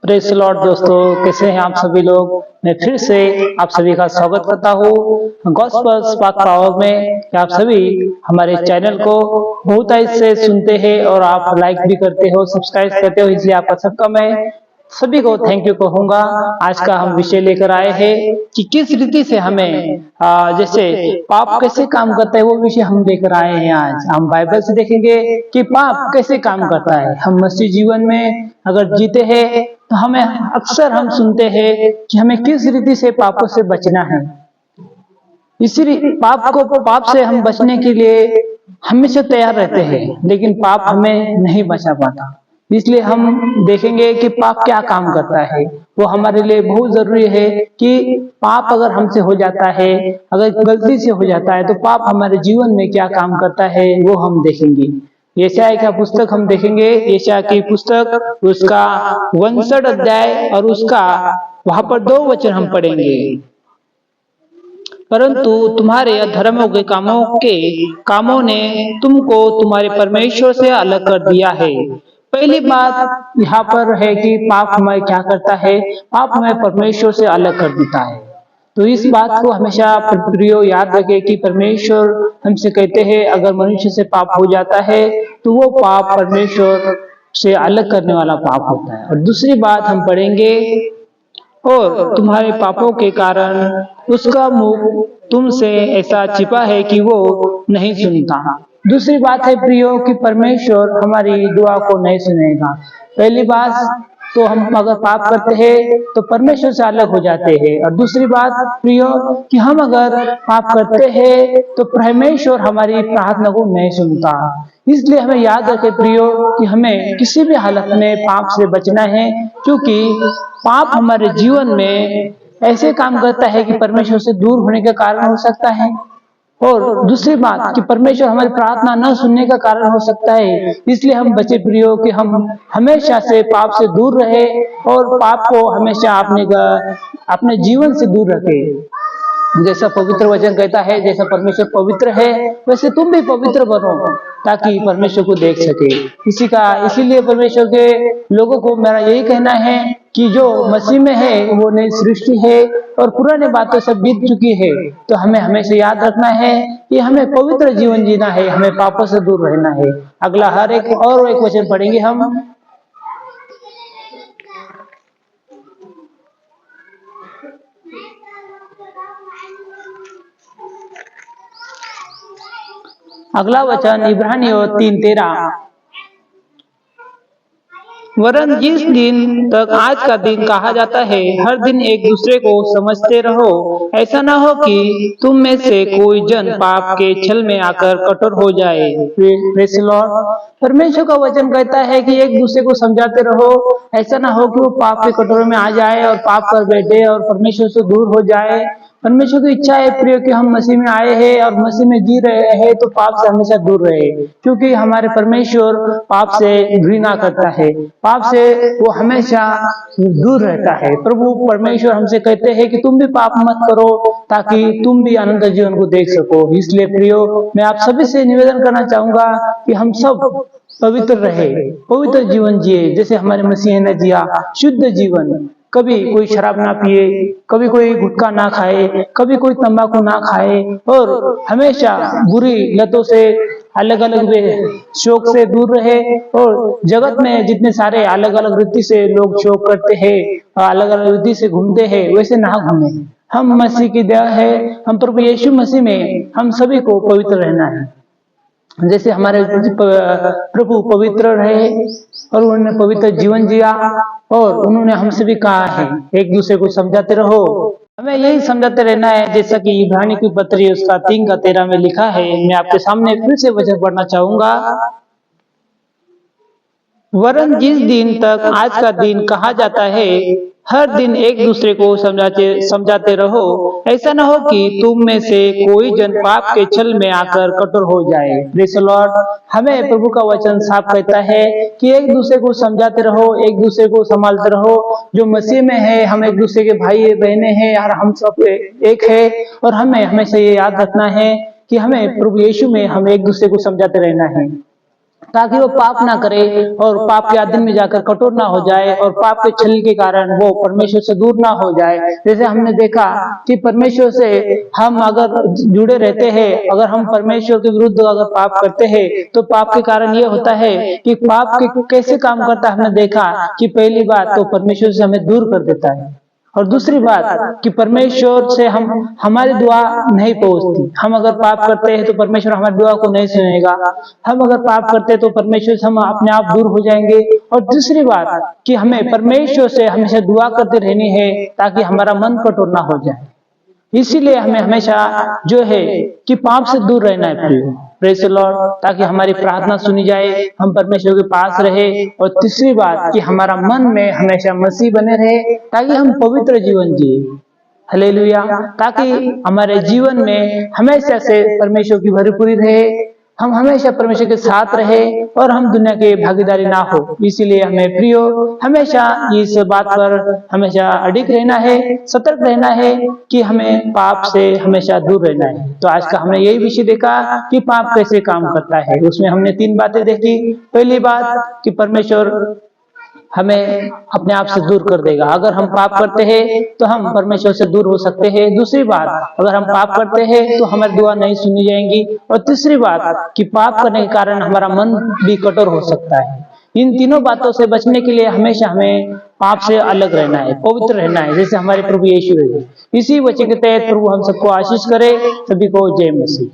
Press Lord दोस्तों, कैसे हैं आप सभी लोग। मैं फिर से आप सभी का स्वागत करता हूँ गॉस्पेल स्पार्क पावर में कि आप सभी हमारे चैनल को बहुत अच्छे से सुनते हैं और आप लाइक भी करते हो, सब्सक्राइब करते हो, इसलिए आपका सबका मैं सभी को थैंक यू कहूंगा। आज का हम विषय लेकर आए हैं कि किस रीति से हमें जैसे पाप कैसे काम करता है, वो विषय हम लेकर आए हैं। आज हम बाइबल से देखेंगे कि पाप कैसे काम करता है। हम मसीह जीवन में अगर जीते हैं तो हमें अक्सर हम सुनते हैं कि हमें किस रीति से पापों से बचना है। इसी पाप से हम बचने के लिए हमेशा तैयार रहते हैं, लेकिन पाप हमें नहीं बचा पाता। इसलिए हम देखेंगे कि पाप क्या काम करता है। वो हमारे लिए बहुत जरूरी है कि पाप अगर हमसे हो जाता है, अगर गलती से हो जाता है, तो पाप हमारे जीवन में क्या काम करता है वो हम देखेंगे। यशायाह का पुस्तक हम देखेंगे, यशायाह की पुस्तक उसका 62 अध्याय और उसका वहां पर 2 वचन हम पढ़ेंगे। परंतु तुम्हारे अधर्मों के कामों ने तुमको तुम्हारे परमेश्वर से अलग कर दिया है। पहली बात यहाँ पर है कि पाप हमें क्या करता है, पाप हमें परमेश्वर से अलग कर देता है। तो इस बात को हमेशा प्रियो याद रखे कि परमेश्वर हमसे कहते हैं अगर मनुष्य से पाप हो जाता है तो वो पाप परमेश्वर से अलग करने वाला पाप होता है। और दूसरी बात हम पढ़ेंगे, और तुम्हारे पापों के कारण उसका मुख तुमसे ऐसा छिपा है कि वो नहीं सुनता। दूसरी बात है प्रियो कि परमेश्वर हमारी दुआ को नहीं सुनेगा। पहली बात तो हम अगर पाप करते हैं तो परमेश्वर से अलग हो जाते हैं, और दूसरी बात प्रियो कि हम अगर पाप करते हैं तो परमेश्वर हमारी प्रार्थना को नहीं सुनता। इसलिए हमें याद रखे प्रियो कि हमें किसी भी हालत में पाप से बचना है, क्योंकि पाप हमारे जीवन में ऐसे काम करता है कि परमेश्वर से दूर होने का कारण हो सकता है, और दूसरी बात कि परमेश्वर हमारी प्रार्थना न सुनने का कारण हो सकता है। इसलिए हम बचे प्रियो कि हम हमेशा से पाप से दूर रहे और पाप को हमेशा अपने जीवन से दूर रखे। जैसा पवित्र वचन कहता है, जैसा परमेश्वर पवित्र है वैसे तुम भी पवित्र बनो, ताकि परमेश्वर को देख सके। इसीलिए परमेश्वर के लोगों को मेरा यही कहना है कि जो मसीह में है वो नई सृष्टि है और पुरानी बातें सब बीत चुकी है। तो हमें हमेशा याद रखना है कि हमें पवित्र जीवन जीना है, हमें पापों से दूर रहना है। अगला एक वचन पढ़ेंगे हम। अगला वचन इब्रानियों 3:13, वरन जिस दिन तक आज का दिन कहा जाता है हर दिन एक दूसरे को समझते रहो, ऐसा ना हो कि तुम में से कोई जन पाप के छल में आकर कठोर हो जाए। Praise the Lord. परमेश्वर का वचन कहता है कि एक दूसरे को समझाते रहो, ऐसा ना हो कि वो पाप के कटोरे में आ जाए और पाप कर बैठे और परमेश्वर से दूर हो जाए। परमेश्वर की इच्छा है प्रिय कि हम मसीह में आए हैं और मसीह में जी रहे हैं तो पाप से हमेशा दूर रहे, क्योंकि हमारे परमेश्वर पाप से घृणा करता है, पाप से वो हमेशा दूर रहता है। प्रभु परमेश्वर हमसे कहते हैं कि तुम भी पाप मत करो ताकि तुम भी अनंत जीवन को देख सको। इसलिए प्रियो मैं आप सभी से निवेदन करना चाहूंगा कि हम सब पवित्र रहे, पवित्र जीवन जिए, जैसे हमारे मसीह ने जिया, शुद्ध जीवन। कभी कोई शराब ना पिए, कभी कोई गुटखा ना खाए, कभी कोई तंबाकू ना खाए, और हमेशा बुरी लतों से अलग अलग शौक से दूर रहे। और जगत में जितने सारे अलग अलग रीति से लोग शौक करते हैं, अलग अलग रीति से घूमते हैं, वैसे ना घूमे। हम मसीह की दया है, हम प्रभु यीशु मसीह में हम सभी को पवित्र रहना है। जैसे हमारे प्रभु पवित्र रहे और उन्होंने पवित्र जीवन जिया, और उन्होंने हमसे भी कहा है एक दूसरे को समझाते रहो। हमें यही समझाते रहना है, जैसा कि इब्रानी की पत्री उसका 3:13 में लिखा है। मैं आपके सामने फिर से वचन पढ़ना चाहूंगा, वरन जिस दिन तक आज का दिन कहा जाता है हर दिन एक दूसरे को समझाते रहो, ऐसा ना हो कि तुम में से कोई जन पाप के छल में आकर कठोर हो जाए। Praise the Lord. हमें प्रभु का वचन साफ कहता है कि एक दूसरे को समझाते रहो, एक दूसरे को संभालते रहो। जो मसीह में है हम एक दूसरे के भाई बहने हैं और हम सब एक है, और हमें हमेशा ये याद रखना है कि हमें प्रभु यीशु में हम एक दूसरे को समझाते रहना है। ताकि वो पाप ना करे और पाप के आदमी में जाकर कठोर ना हो जाए और पाप के छल के कारण वो परमेश्वर से दूर ना हो जाए। जैसे हमने देखा कि परमेश्वर से हम अगर जुड़े रहते हैं, अगर हम परमेश्वर के विरुद्ध अगर पाप करते हैं तो पाप के कारण ये होता है कि पाप के कैसे काम करता है। हमने देखा कि पहली बात तो परमेश्वर से हमें दूर कर देता है और दूसरी बात कि परमेश्वर से हम हमारी दुआ नहीं पहुंचती। हम अगर पाप करते हैं तो परमेश्वर हमारी दुआ को नहीं सुनेगा। हम अगर पाप करते हैं तो परमेश्वर से हम अपने आप दूर हो जाएंगे। और दूसरी बात कि हमें परमेश्वर से हमेशा दुआ करते रहनी है ताकि हमारा मन कठोर ना हो जाए। इसीलिए हमें हमेशा जो है कि पाप से दूर रहना है प्रिय। प्रेज़ द लॉर्ड, ताकि हमारी प्रार्थना सुनी जाए, हम परमेश्वर के पास रहे। और तीसरी बात कि हमारा मन में हमेशा मसीह बने रहे ताकि हम पवित्र जीवन जिए। हालेलुया। ताकि हमारे जीवन में हमेशा से परमेश्वर की भरपूरी रहे, हम हमेशा परमेश्वर के साथ रहे और हम दुनिया के भागीदारी ना हो। इसीलिए हमें प्रियो हमेशा इस बात पर हमेशा अडिग रहना है, सतर्क रहना है कि हमें पाप से हमेशा दूर रहना है। तो आज का हमने यही विषय देखा कि पाप कैसे काम करता है। उसमें हमने 3 बातें देखी। पहली बात कि परमेश्वर हमें अपने आप से दूर कर देगा। अगर हम पाप करते हैं तो हम परमेश्वर से दूर हो सकते हैं। दूसरी बात, अगर हम पाप करते हैं तो हमारी दुआ नहीं सुनी जाएंगी। और तीसरी बात कि पाप करने के कारण हमारा मन भी कठोर हो सकता है। इन तीनों बातों से बचने के लिए हमेशा हमें पाप से अलग रहना है, पवित्र रहना है, जैसे हमारे प्रभु यीशु है। इसी वचन के तहत प्रभु हम सबको आशीष करे। सभी को जय मसीह।